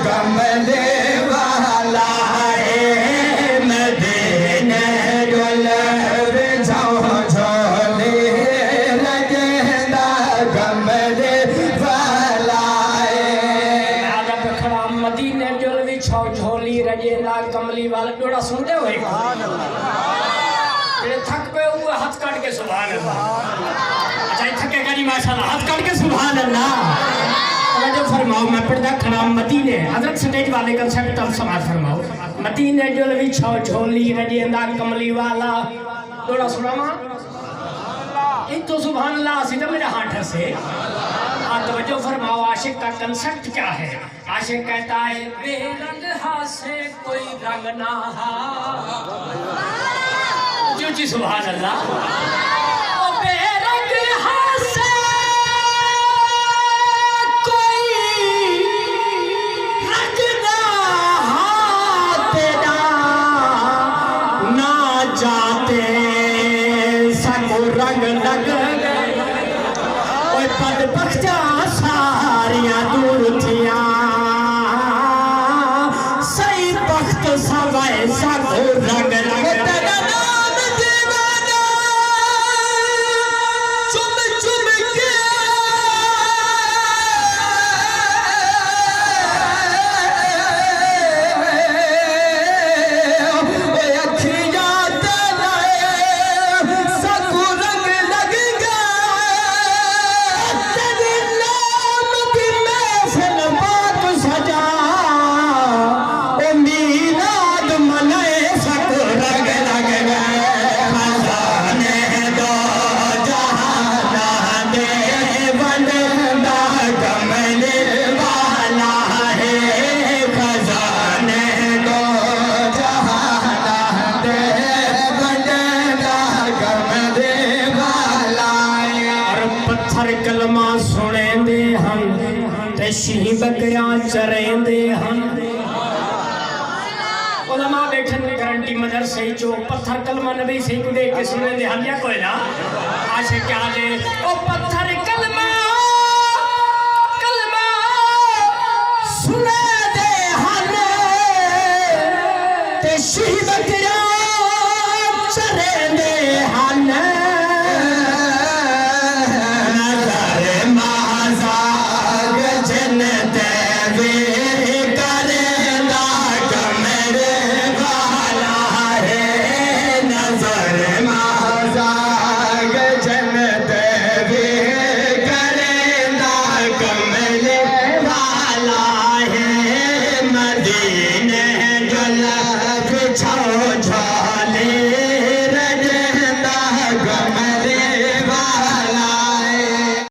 कमले वाला है मदीने डोले जाओ झोले लगेंदा कमले वाला है आधा पखड़ा मदीने डोले छो झोली रजेंदा कमली वाला डोड़ा सुनते हो एक थक पे हुए हाथ काट के सुभान अल्लाह अच्छा थकेगा नहीं माशाल्लाह हाथ काट के सुभान अल्लाह जो फरमाओ मैं पढ़दा खड़ा मदीने हजरत स्टेज वाले कंसेप्ट अब समाज फरमाओ मदीने डोलवी छो झोली रजेंदा कमली वाला थोड़ा सुनावा इन तो सुभान अल्लाह सीधा मेरे हाथ से तवज्जो फरमाओ आशिक का कंसेप्ट क्या है आशिक कहता है बेरंग हाथ से कोई रंग ना जो जी सुभान अल्लाह जाते सको रंग लग पद बख्ता सारिया दूर थिया सही बख्त सवाए सको रंग लग कलमा सुने दे हम ते शीं बकरियां चरेंदे हम उलमा बैठन में गारंटी मदरसे जो पत्थर कलमा नबी से को देख के सुने दे हम या कोई ना आशिक क्या दे ओ पत्थर कलमा